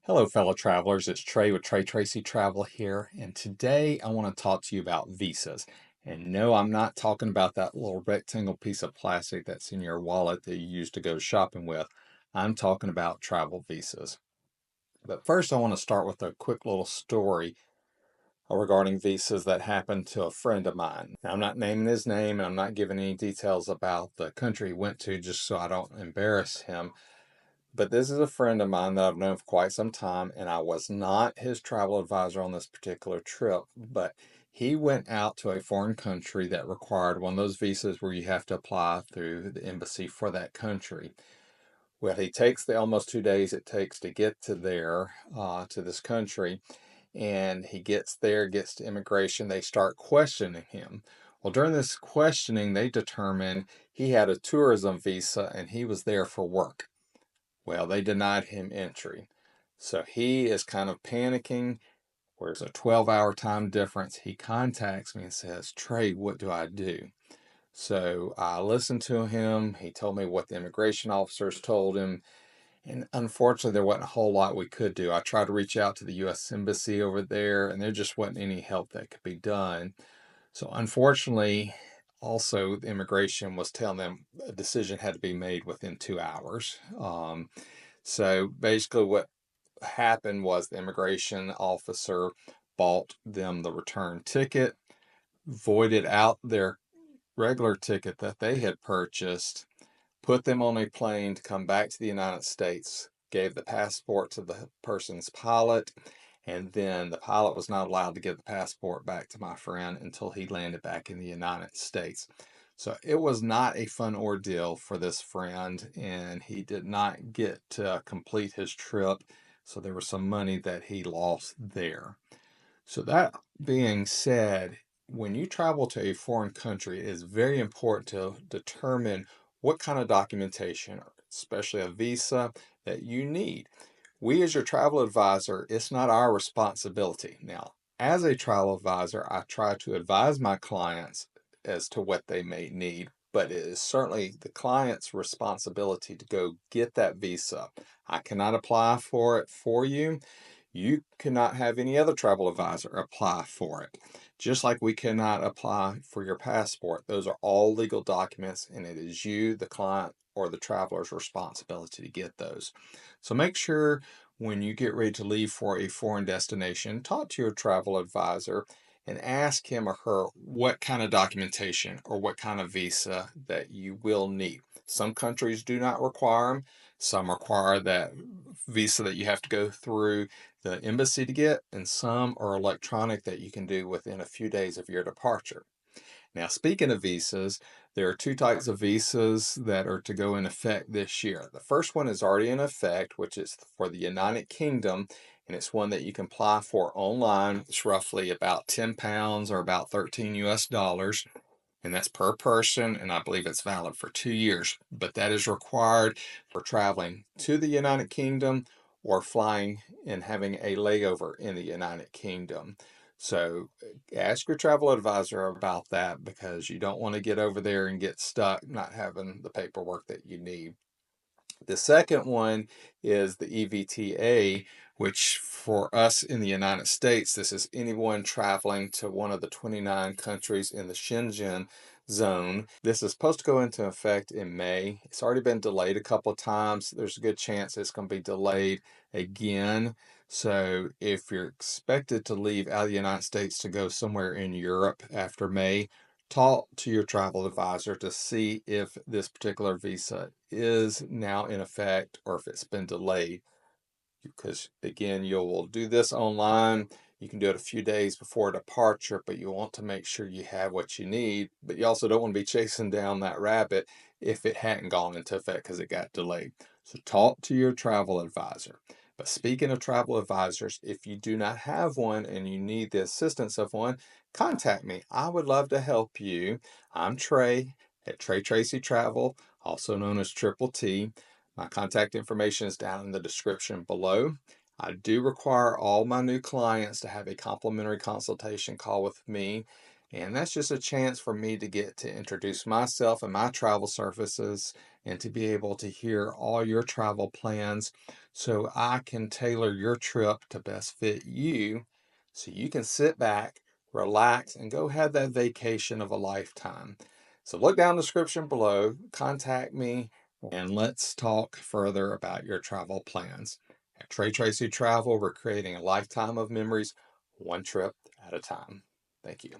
Hello, fellow travelers. It's Trey with Trey Tracy Travel here, and today I want to talk to you about visas. And no, I'm not talking about that little rectangle piece of plastic that's in your wallet that you use to go shopping with. I'm talking about travel visas. But first, I want to start with a quick little story regarding visas that happened to a friend of mine. Now, I'm not naming his name and I'm not giving any details about the country he went to just so I don't embarrass him. But this is a friend of mine that I've known for quite some time, and I was not his travel advisor on this particular trip, but he went out to a foreign country that required one of those visas where you have to apply through the embassy for that country. Well, he takes the almost 2 days it takes to get to there, to this country, and he gets there, gets to immigration. They start questioning him. Well, during this questioning, they determined he had a tourism visa and he was there for work. Well, they denied him entry. So he is kind of panicking. Where's a 12-hour time difference? He contacts me and says, Trey, what do I do? So I listened to him. He told me what the immigration officers told him. And unfortunately, there wasn't a whole lot we could do. I tried to reach out to the U.S. Embassy over there, and there just wasn't any help that could be done. So unfortunately, also, the immigration was telling them a decision had to be made within 2 hours. So basically, what happened was the immigration officer bought them the return ticket, voided out their regular ticket that they had purchased, put them on a plane to come back to the United States, gave the passport to the person's pilot, and then the pilot was not allowed to give the passport back to my friend until he landed back in the United States. So it was not a fun ordeal for this friend, and he did not get to complete his trip. So there was some money that he lost there. So that being said, when you travel to a foreign country, it is very important to determine what kind of documentation, especially a visa, that you need. We, as your travel advisor, it's not our responsibility. Now, as a travel advisor, I try to advise my clients as to what they may need, but it is certainly the client's responsibility to go get that visa. I cannot apply for it for you. You cannot have any other travel advisor apply for it. Just like we cannot apply for your passport. Those are all legal documents, and it is you, the client, or the traveler's responsibility to get those. So make sure when you get ready to leave for a foreign destination, talk to your travel advisor and ask him or her what kind of documentation or what kind of visa that you will need. Some countries do not require them. Some require that visa that you have to go through the embassy to get, and some are electronic that you can do within a few days of your departure. Now, speaking of visas, there are two types of visas that are to go in effect this year. The first one is already in effect, which is for the United Kingdom, and it's one that you can apply for online. It's roughly about 10 pounds or about 13 US dollars, and that's per person, and I believe it's valid for 2 years. But that is required for traveling to the United Kingdom or flying and having a layover in the United Kingdom. So ask your travel advisor about that because you don't want to get over there and get stuck not having the paperwork that you need. The second one is the EVTA, which for us in the United States, this is anyone traveling to one of the 29 countries in the Schengen zone. This is supposed to go into effect in May. It's already been delayed a couple of times. There's a good chance it's going to be delayed again. So if you're expected to leave out of the United States to go somewhere in Europe after May, talk to your travel advisor to see if this particular visa is now in effect or if it's been delayed. Because again, you will do this online. You can do it a few days before departure, but you want to make sure you have what you need. But you also don't want to be chasing down that rabbit if it hadn't gone into effect because it got delayed. So talk to your travel advisor. But speaking of travel advisors, if you do not have one and you need the assistance of one, contact me. I would love to help you. I'm Trey at Trey Tracy Travel, also known as Triple T. My contact information is down in the description below. I do require all my new clients to have a complimentary consultation call with me, and that's just a chance for me to get to introduce myself and my travel services and to be able to hear all your travel plans so I can tailor your trip to best fit you so you can sit back, relax, and go have that vacation of a lifetime. So look down the description below, contact me, and let's talk further about your travel plans. At Trey Tracy Travel, we're creating a lifetime of memories, one trip at a time. Thank you.